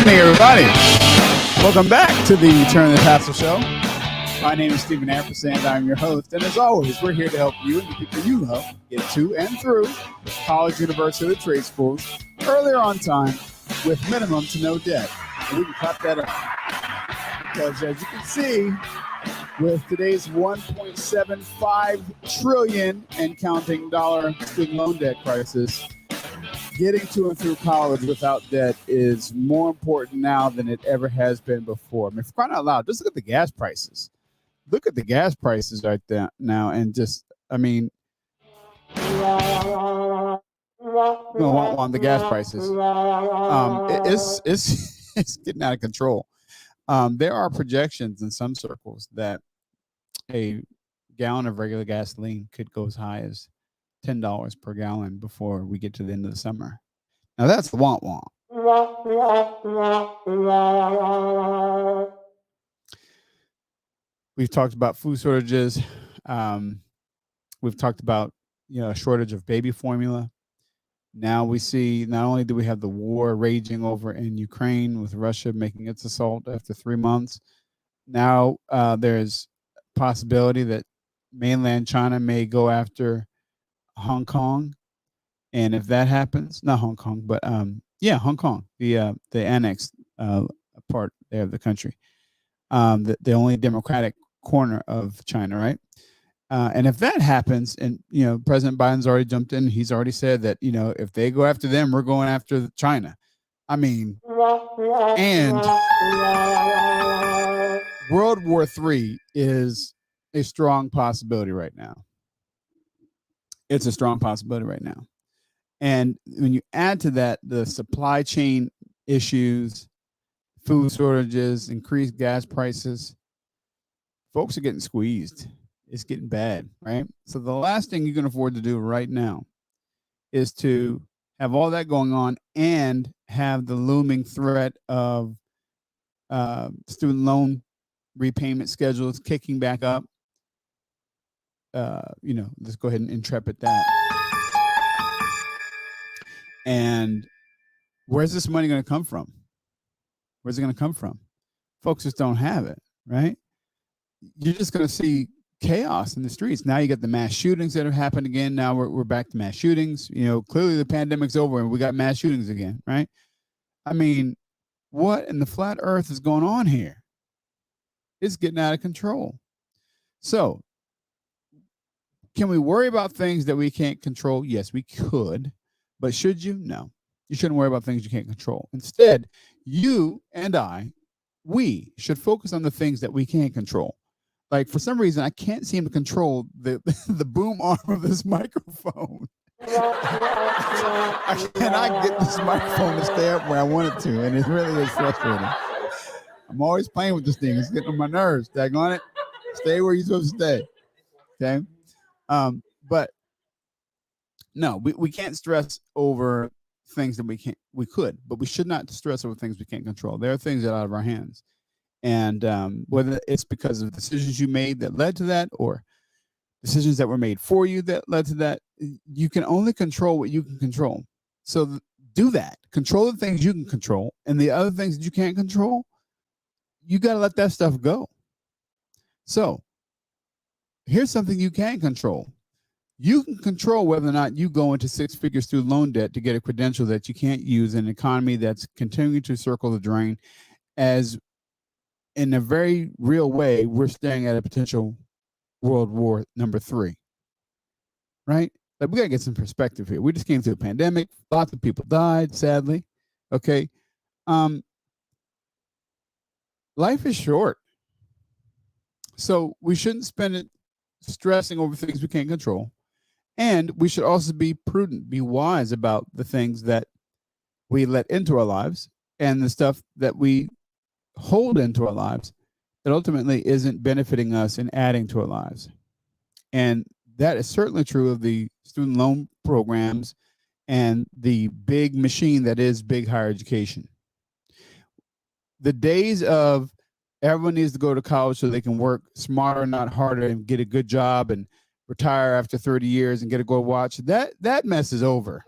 evening, everybody. Welcome back to the Turn the Tassel Show. My name is Stephen Ampersand. I'm your host. And as always, we're here to help you and the people you love get to and through college, university, or trade schools earlier on time with minimum to no debt. And we can clap that up. Because as you can see, with today's $1.75 trillion and counting dollar student loan debt crisis, getting to and through college without debt is more important now than it ever has been before. I mean, for crying out loud, just look at the gas prices. Look at the gas prices right there now, and just, I mean, the gas prices. It's getting out of control. There are projections in some circles that a gallon of regular gasoline could go as high as $10 per gallon before we get to the end of the summer. Now that's the want. We've talked about food shortages. We've talked about, a shortage of baby formula. Now we see not only do we have the war raging over in Ukraine with Russia making its assault after 3 months, now there's possibility that mainland China may go after Hong Kong. And if that happens, not Hong Kong, but Hong Kong, the annexed part there of the country, the only democratic corner of China, right? And if that happens, and President Biden's already jumped in, he's already said that if they go after them, we're going after China. I mean, and World War III is a strong possibility right now. It's a strong possibility right now. And when you add to that the supply chain issues, food shortages, increased gas prices, folks are getting squeezed. It's getting bad, right? So the last thing you can afford to do right now is to have all that going on and have the looming threat of student loan repayment schedules kicking back up. Let's go ahead and intrepid that. And where's this money going to come from? Where's it going to come from? Folks just don't have it, right? You're just going to see chaos in the streets. Now you got the mass shootings that have happened again. Now we're back to mass shootings. Clearly the pandemic's over and we got mass shootings again, right? I mean, what in the flat earth is going on here? It's getting out of control. So, can we worry about things that we can't control? Yes, we could. But should you? No. You shouldn't worry about things you can't control. Instead, you and we should focus on the things that we can control. Like, for some reason, I can't seem to control the boom arm of this microphone. I cannot get this microphone to stay up where I want it to, and it really is frustrating. I'm always playing with this thing. It's getting on my nerves. Daggone it. Stay where you're supposed to stay. Okay? But no, we can't stress over things that we could, but we should not stress over things we can't control. There are things that are out of our hands. And whether it's because of decisions you made that led to that, or decisions that were made for you that led to that, you can only control what you can control. So do that. Control the things you can control. And the other things that you can't control, you got to let that stuff go. So here's something you can control. You can control whether or not you go into six-figure student loan debt to get a credential that you can't use in an economy that's continuing to circle the drain, as in a very real way, we're staring at a potential World War III, right? Like, we got to get some perspective here. We just came through a pandemic. Lots of people died, sadly. Okay. Life is short. So we shouldn't spend it stressing over things we can't control. And we should also be prudent, be wise about the things that we let into our lives and the stuff that we hold into our lives that ultimately isn't benefiting us and adding to our lives. And that is certainly true of the student loan programs and the big machine that is big higher education. The days of everyone needs to go to college so they can work smarter, not harder, and get a good job and retire after 30 years and get a gold watch, that mess is over.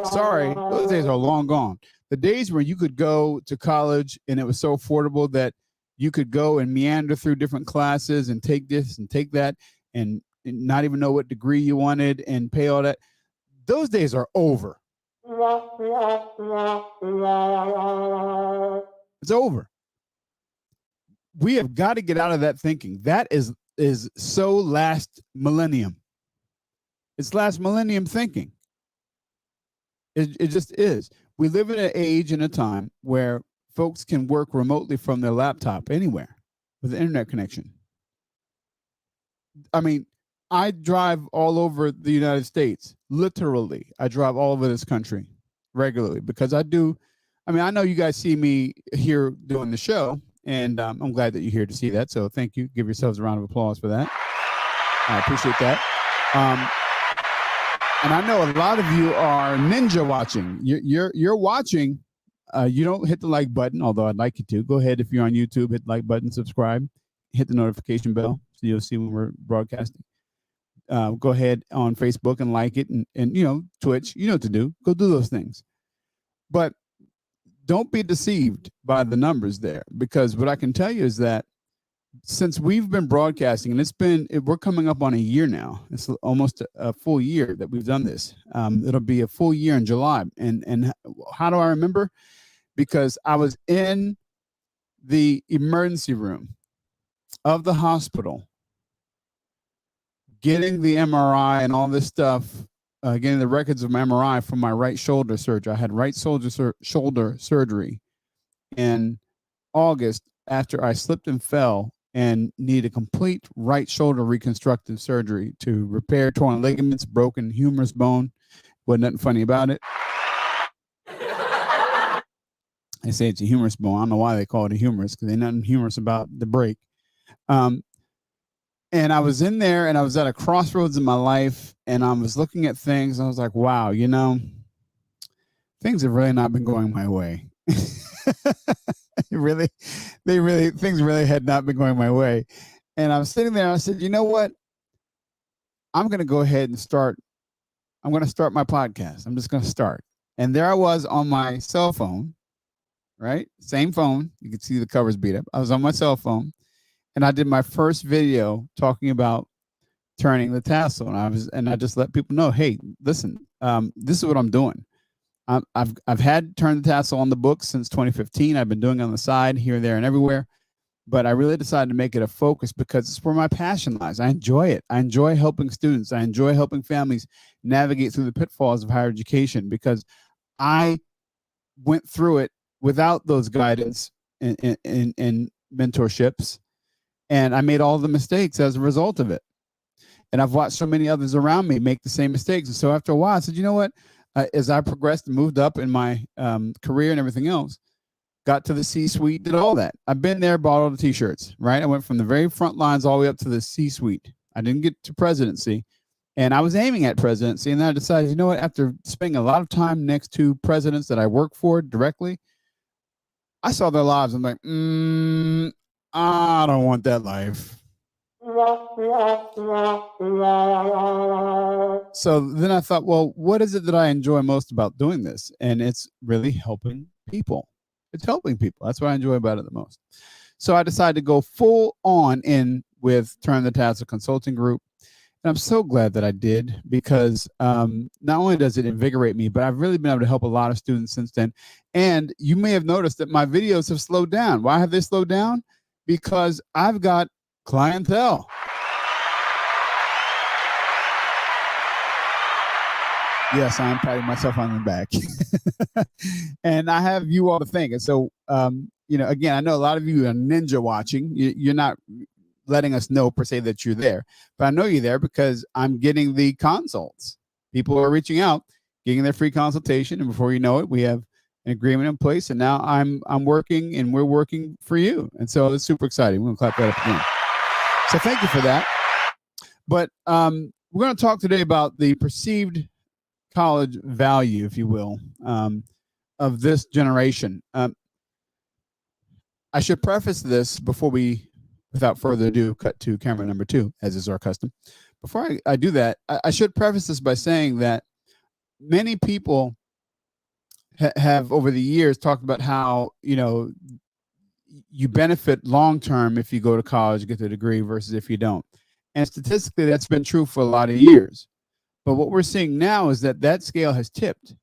Sorry, those days are long gone. The days where you could go to college and it was so affordable that you could go and meander through different classes and take this and take that and not even know what degree you wanted and pay all that. Those days are over. It's over. We have got to get out of that thinking. That is so last millennium. It's last millennium thinking. It just is. We live in an age and a time where folks can work remotely from their laptop anywhere with an internet connection. I mean, I drive all over the United States. Literally, I drive all over this country regularly because I do. I mean, I know you guys see me here doing the show, and I'm glad that you're here to see that. So thank you. Give yourselves a round of applause for that. I appreciate that. And I know a lot of you are ninja watching. You're watching. You don't hit the like button, although I'd like you to. Go ahead if you're on YouTube, hit the like button, subscribe, hit the notification bell so you'll see when we're broadcasting. Go ahead on Facebook and like it, and Twitch. You know what to do. Go do those things. But don't be deceived by the numbers there, because what I can tell you is that since we've been broadcasting, and we're coming up on a year now. It's almost a full year that we've done this. It'll be a full year in July. And how do I remember? Because I was in the emergency room of the hospital, getting the MRI and all this stuff, getting the records of my MRI from my right shoulder surgery. I had right shoulder surgery in August after I slipped and fell and needed complete right shoulder reconstructive surgery to repair torn ligaments, broken humerus bone. Wasn't nothing funny about it. They say it's a humerus bone. I don't know why they call it a humerus, because there's nothing humorous about the break. And I was in there, and I was at a crossroads in my life, and I was looking at things, and I was like, wow, things have really not been going my way. Things really had not been going my way. And I was sitting there, and I said, you know what? I'm going to go ahead and I'm going to start my podcast. I'm just going to start. And there I was on my cell phone, right? Same phone. You can see the covers beat up. I was on my cell phone, and I did my first video talking about turning the tassel. And I just let people know, hey, listen, this is what I'm doing. I've had Turn the Tassel on the books since 2015. I've been doing it on the side here, there, and everywhere. But I really decided to make it a focus because it's where my passion lies. I enjoy it. I enjoy helping students. I enjoy helping families navigate through the pitfalls of higher education, because I went through it without those guidance and mentorships. And I made all the mistakes as a result of it. And I've watched so many others around me make the same mistakes. And so after a while, I said, you know what? As I progressed and moved up in my career and everything else, got to the C-suite, did all that. I've been there, bought all the T-shirts, right? I went from the very front lines all the way up to the C-suite. I didn't get to presidency, and I was aiming at presidency. And then I decided, you know what? After spending a lot of time next to presidents that I work for directly, I saw their lives. I'm like, I don't want that life. So then I thought, well, what is it that I enjoy most about doing this? And it's really helping people. It's helping people. That's what I enjoy about it the most. So I decided to go full on in with Turn the Tassel Consulting Group. And I'm so glad that I did, because not only does it invigorate me, but I've really been able to help a lot of students since then. And you may have noticed that my videos have slowed down. Why have they slowed down? Because I've got clientele. Yes, I'm patting myself on the back. And I have you all to thank. And so, again, I know a lot of you are ninja watching. You're not letting us know per se that you're there, but I know you're there because I'm getting the consults. People are reaching out, getting their free consultation, and before you know it, we have an agreement in place. And now I'm working, and we're working for you. And so it's super exciting. We're gonna clap that up again. So thank you for that. But we're going to talk today about the perceived college value, if you will, of this generation. I should preface this before we, without further ado, cut to camera number 2, as is our custom. Before I do that, I should preface this by saying that many people have over the years talked about how, you benefit long term if you go to college, get the degree versus if you don't. And statistically, that's been true for a lot of years. But what we're seeing now is that scale has tipped.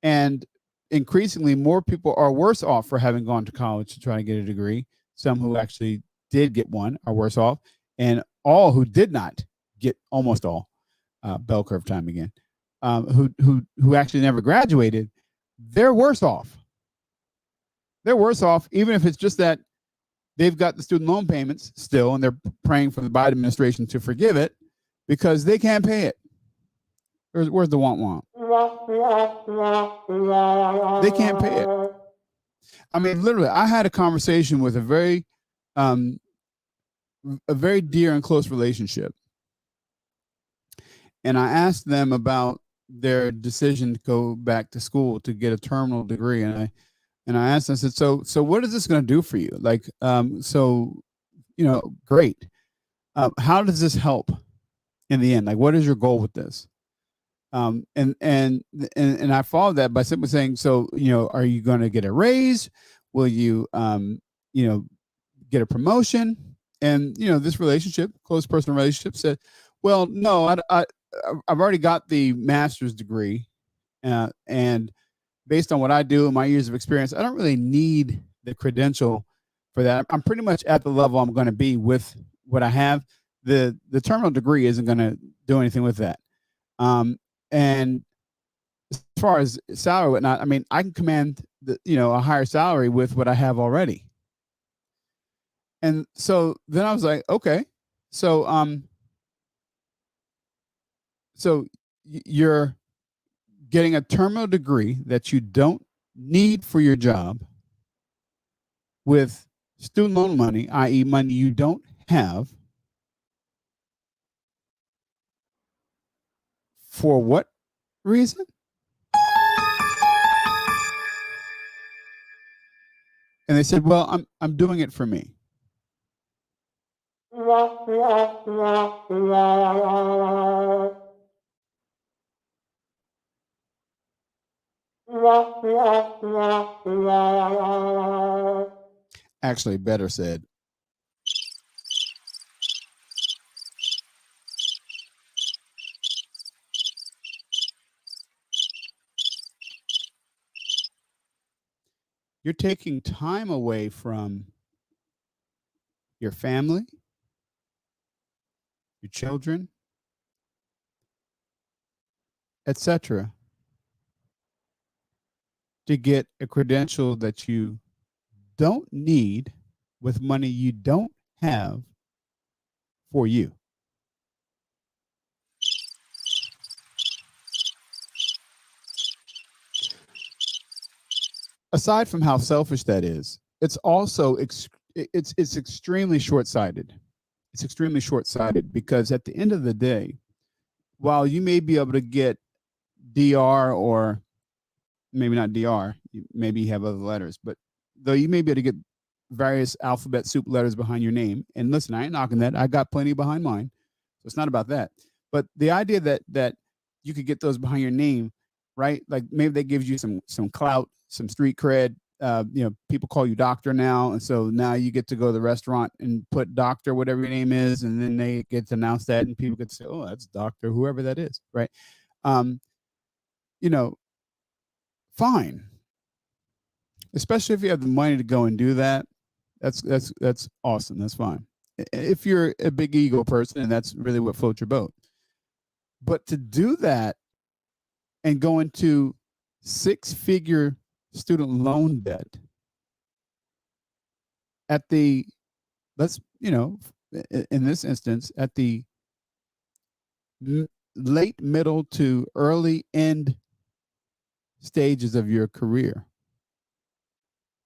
And increasingly, more people are worse off for having gone to college to try to get a degree. Some who actually did get one are worse off. And all who did not get, almost all, bell curve time again, who actually never graduated, they're worse off. They're worse off, even if it's just that they've got the student loan payments still, and they're praying for the Biden administration to forgive it because they can't pay it. Where's the want? They can't pay it. I mean, literally, I had a conversation with a very dear and close relationship, and I asked them about their decision to go back to school to get a terminal degree, and I asked them, I said, so what is this going to do for you? Like, great. How does this help in the end? Like, what is your goal with this? And I followed that by simply saying, so, are you going to get a raise? Will you, get a promotion? And, this relationship, close personal relationship, said, well, no, I've already got the master's degree. And based on what I do and my years of experience, I don't really need the credential for that. I'm pretty much at the level I'm going to be with what I have. The terminal degree isn't going to do anything with that. And as far as salary, whatnot, I mean, I can command a higher salary with what I have already. And so then I was like, okay, so you're getting a terminal degree that you don't need for your job with student loan money, i.e. money you don't have, for what reason? And they said, well, I'm doing it for me. Actually, better said. You're taking time away from your family, your children, etc., to get a credential that you don't need with money you don't have for you. Aside from how selfish that is, it's also it's extremely short-sighted. It's extremely short-sighted because at the end of the day, while you may be able to get DR, or maybe not DR, maybe you have other letters, but though you may be able to get various alphabet soup letters behind your name. And listen, I ain't knocking that. I got plenty behind mine. So it's not about that. But the idea that you could get those behind your name, right? Like maybe that gives you some clout, some street cred. People call you doctor now. And so now you get to go to the restaurant and put doctor, whatever your name is. And then they get to announce that and people get to say, oh, that's doctor, whoever that is. Right. Fine. Especially if you have the money to go and do that. That's awesome. That's fine. If you're a big ego person and that's really what floats your boat. But to do that and go into 6-figure student loan debt at the, in this instance, at the late, middle to early end stages of your career,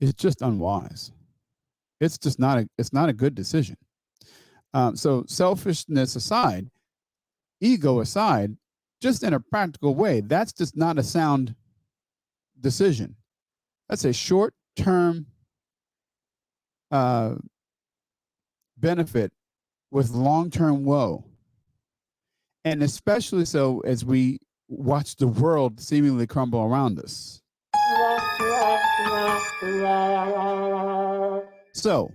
is just unwise. It's just not a good decision. So selfishness aside, ego aside, just in a practical way, that's just not a sound decision. That's a short-term benefit with long-term woe. And especially so as we watch the world seemingly crumble around us. So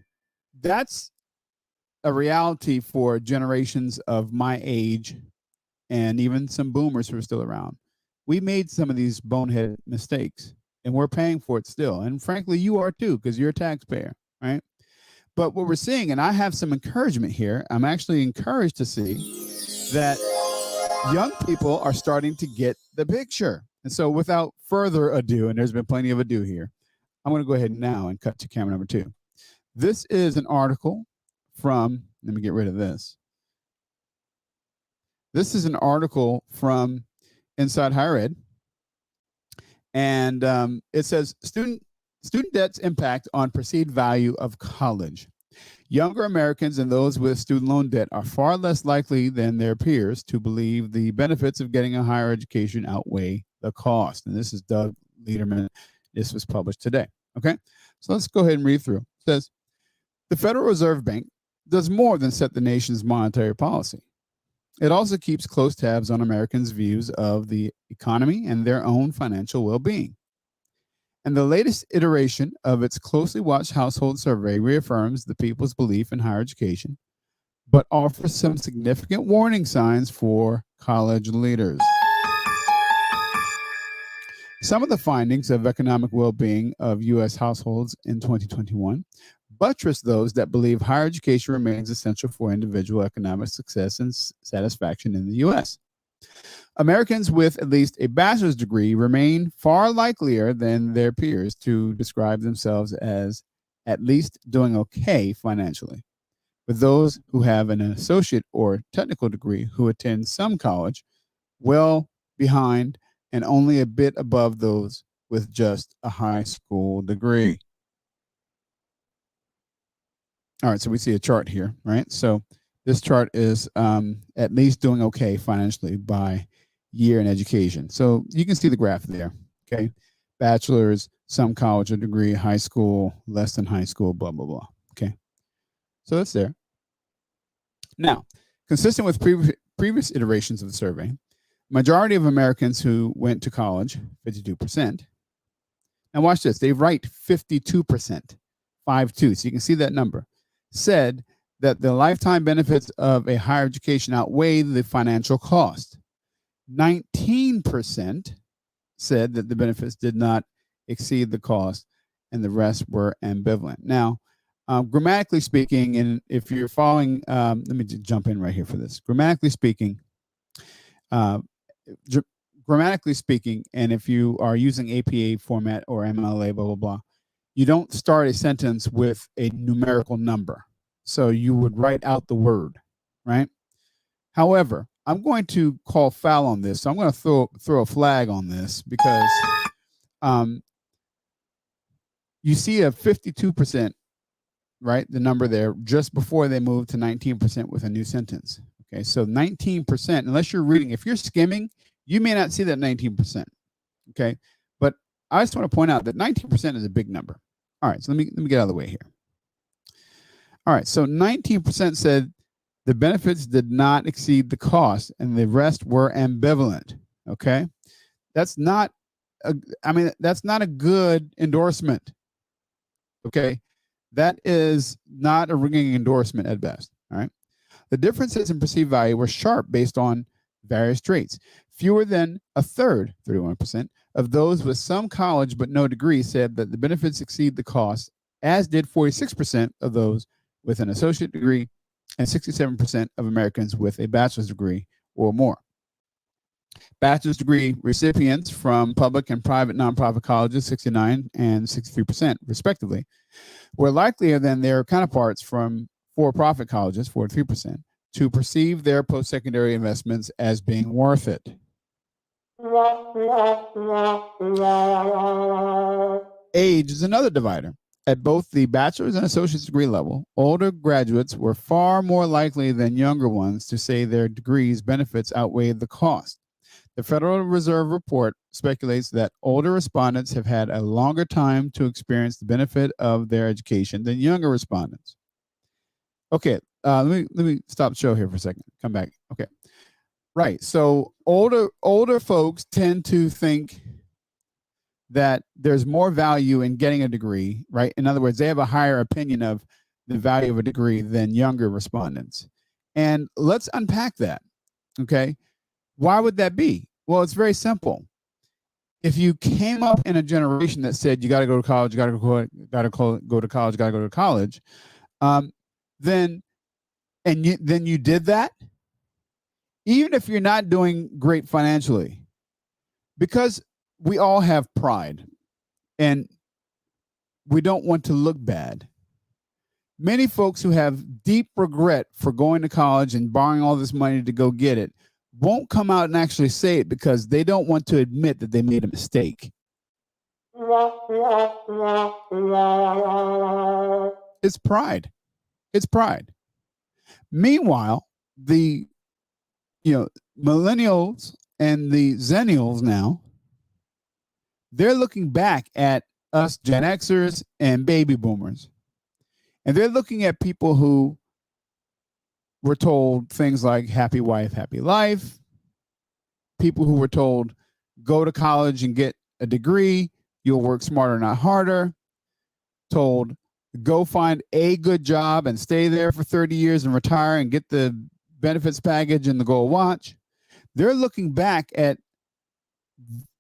that's a reality for generations of my age and even some boomers who are still around. We made some of these bonehead mistakes and we're paying for it still. And frankly, you are too, because you're a taxpayer, right? But what we're seeing, and I have some encouragement here, I'm actually encouraged to see that young people are starting to get the picture. And so without further ado, and there's been plenty of ado here, I'm going to go ahead now and cut to camera number 2. This is an article from, let me get rid of this. This is an article from Inside Higher Ed. And it says student debt's impact on perceived value of college. Younger Americans and those with student loan debt are far less likely than their peers to believe the benefits of getting a higher education outweigh the cost. And this is Doug Lederman. This was published today. Okay, so let's go ahead and read through. It says, the Federal Reserve Bank does more than set the nation's monetary policy. It also keeps close tabs on Americans' views of the economy and their own financial well-being. And the latest iteration of its closely watched household survey reaffirms the people's belief in higher education, but offers some significant warning signs for college leaders. Some of the findings of economic well-being of U.S. households in 2021 buttress those that believe higher education remains essential for individual economic success and satisfaction in the U.S. Americans with at least a bachelor's degree remain far likelier than their peers to describe themselves as at least doing okay financially, with those who have an associate or technical degree who attend some college well behind and only a bit above those with just a high school degree. All right, so we see a chart here, right? So this chart is at least doing okay financially by year in education. So you can see the graph there, okay? Bachelor's, some college or degree, high school, less than high school, blah, blah, blah, okay? So that's there. Now, consistent with previous iterations of the survey, majority of Americans who went to college, 52%, now watch this, they write 52%, 5-2, so you can see that number, said that the lifetime benefits of a higher education outweigh the financial cost. 19% said that the benefits did not exceed the cost, and the rest were ambivalent. Now, grammatically speaking, and if you're following, let me just jump in right here for this. Grammatically speaking, and if you are using APA format or MLA, blah, blah, blah, you don't start a sentence with a numerical number. So you would write out the word, right? However, I'm going to call foul on this. So I'm going to throw a flag on this because you see a 52%, right? The number there just before they move to 19% with a new sentence. Okay, so 19%, unless you're reading, if you're skimming, you may not see that 19%. Okay, but I just want to point out that 19% is a big number. All right, so let me get out of the way here. All right, so 19% said the benefits did not exceed the cost, and the rest were ambivalent. Okay, that's not that's not a good endorsement. Okay, that is not a ringing endorsement at best. All right, the differences in perceived value were sharp based on various traits. Fewer than a third, 31%, of those with some college but no degree said that the benefits exceed the cost, as did 46% of those with an associate degree and 67% of Americans with a bachelor's degree or more. Bachelor's degree recipients from public and private nonprofit colleges, 69 and 63% respectively, were likelier than their counterparts from for-profit colleges, 43%, to perceive their post-secondary investments as being worth it. Age is another divider. At both the bachelor's and associate's degree level, older graduates were far more likely than younger ones to say their degrees' benefits outweighed the cost. The Federal Reserve report speculates that older respondents have had a longer time to experience the benefit of their education than younger respondents. Okay, let me stop the show here for a second. Come back. Okay, right. So older folks tend to think that there's more value in getting a degree, right? In other words, they have a higher opinion of the value of a degree than younger respondents. And let's unpack that. Okay. Why would that be? Well, it's very simple. If you came up in a generation that said you got to go to college, you got to go to college, got to go to college, then you did that, even if you're not doing great financially, because we all have pride and we don't want to look bad. Many folks who have deep regret for going to college and borrowing all this money to go get it won't come out and actually say it because they don't want to admit that they made a mistake. It's pride. It's pride. Meanwhile, the millennials and the zennials now, they're looking back at us Gen Xers and baby boomers. And they're looking at people who were told things like happy wife, happy life. People who were told go to college and get a degree. You'll work smarter, not harder. Told go find a good job and stay there for 30 years and retire and get the benefits package and the gold watch. They're looking back at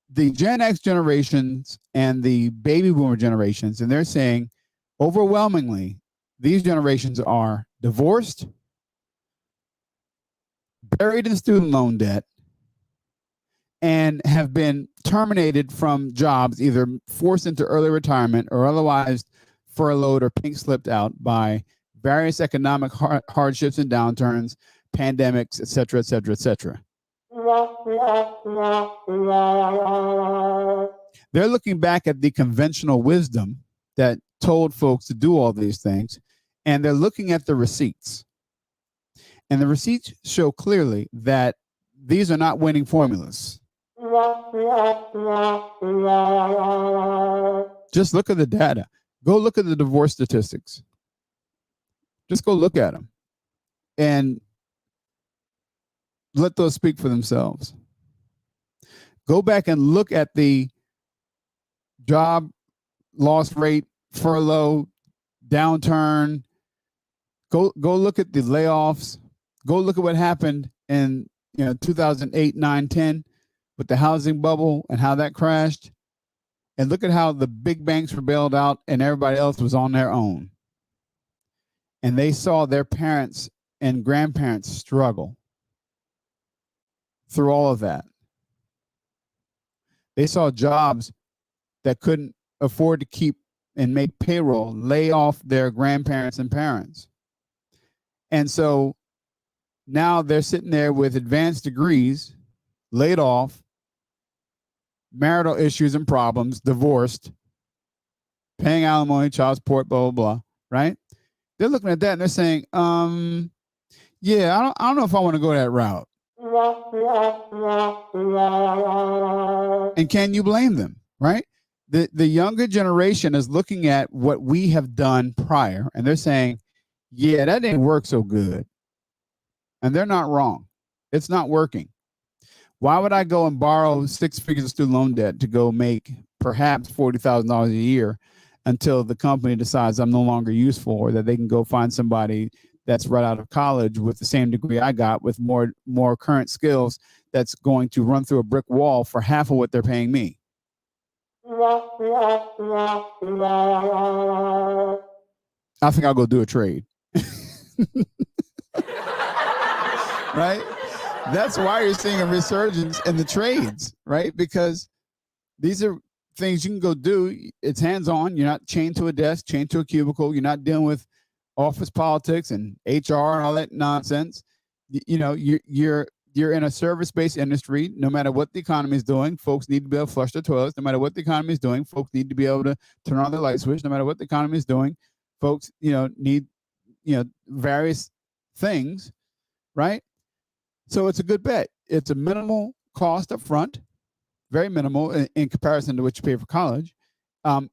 the Gen X generations and the baby boomer generations, and they're saying overwhelmingly, these generations are divorced, buried in student loan debt, and have been terminated from jobs, either forced into early retirement or otherwise furloughed or pink slipped out by various economic hardships and downturns, pandemics, et cetera, et cetera, et cetera. They're looking back at the conventional wisdom that told folks to do all these things, and they're looking at the receipts. And the receipts show clearly that these are not winning formulas. Just look at the data. Go look at the divorce statistics. Just go look at them and let those speak for themselves. Go back and look at the job loss rate, furlough, downturn. Go look at the layoffs. Go look at what happened in 2008, 9, 10 with the housing bubble and how that crashed. And look at how the big banks were bailed out and everybody else was on their own. And they saw their parents and grandparents struggle through all of that. They saw jobs that couldn't afford to keep and make payroll lay off their grandparents and parents. And so now they're sitting there with advanced degrees, laid off, marital issues and problems, divorced, paying alimony, child support, blah, blah, blah, right? They're looking at that and they're saying, yeah, I don't know if I want to go that route. And can you blame them, right? The younger generation is looking at what we have done prior, and they're saying, yeah, that didn't work so good. And they're not wrong. It's not working. Why would I go and borrow 6 figures of student loan debt to go make perhaps $40,000 a year until the company decides I'm no longer useful, or that they can go find somebody that's right out of college with the same degree I got with more current skills that's going to run through a brick wall for half of what they're paying me? I think I'll go do a trade. Right? That's why you're seeing a resurgence in the trades, right? Because these are things you can go do. It's hands-on. You're not chained to a desk, chained to a cubicle. You're not dealing with office politics and HR and all that nonsense. You're in a service-based industry. No matter what the economy is doing, folks need to be able to flush their toilets. No matter what the economy is doing, folks need to be able to turn on their light switch. No matter what the economy is doing, folks, need, various things, right? So it's a good bet. It's a minimal cost up front, very minimal in comparison to what you pay for college.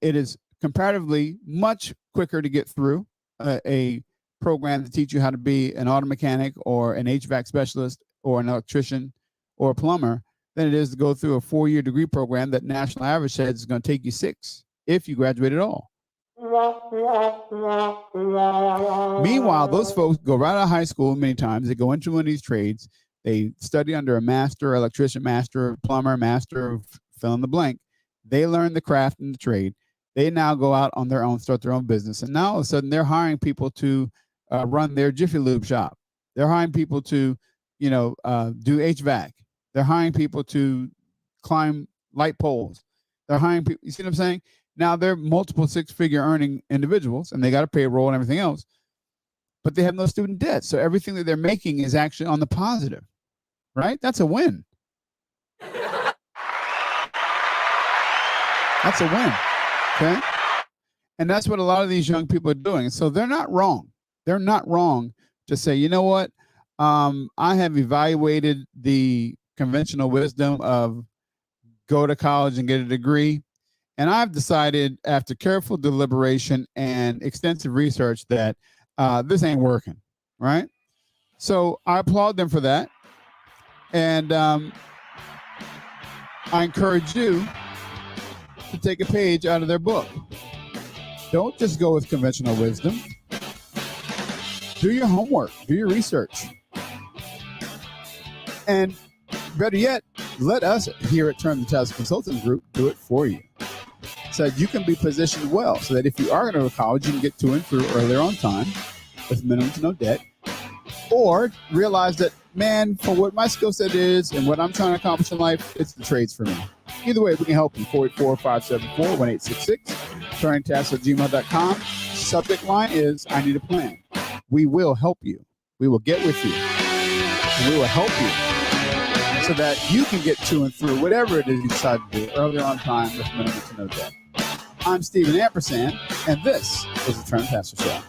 It is comparatively much quicker to get through a program to teach you how to be an auto mechanic or an HVAC specialist or an electrician or a plumber than it is to go through a 4-year degree program that national average says is going to take you 6 if you graduate at all. Meanwhile, those folks go right out of high school many times. They go into one of these trades. They study under a master, electrician, master, plumber, master, fill in the blank. They learn the craft and the trade. They now go out on their own, start their own business. And now all of a sudden they're hiring people to run their Jiffy Lube shop. They're hiring people to, do HVAC. They're hiring people to climb light poles. They're hiring people. You see what I'm saying? Now they're multiple 6-figure earning individuals and they got a payroll and everything else, but they have no student debt. So everything that they're making is actually on the positive, right? That's a win. That's a win. Okay. And that's what a lot of these young people are doing. So they're not wrong. They're not wrong to say, you know what? I have evaluated the conventional wisdom of go to college and get a degree. And I've decided after careful deliberation and extensive research that this ain't working, right? So I applaud them for that. And I encourage you to take a page out of their book. Don't just go with conventional wisdom. Do your homework. Do your research. And better yet, let us here at Turn the Task Consulting Group do it for you. So you can be positioned well so that if you are going to go to college, you can get to and through earlier on time with minimum to no debt. Or realize that, man, for what my skill set is and what I'm trying to accomplish in life, it's the trades for me. Either way, we can help you. 484-574-1866, turningtasks@gmail.com. Subject line is, I need a plan. We will help you. We will get with you. And we will help you so that you can get to and through whatever it is you decide to do earlier on time with minimum to no debt. I'm Stephen Ampersand, and this is the Turn Pastor Show.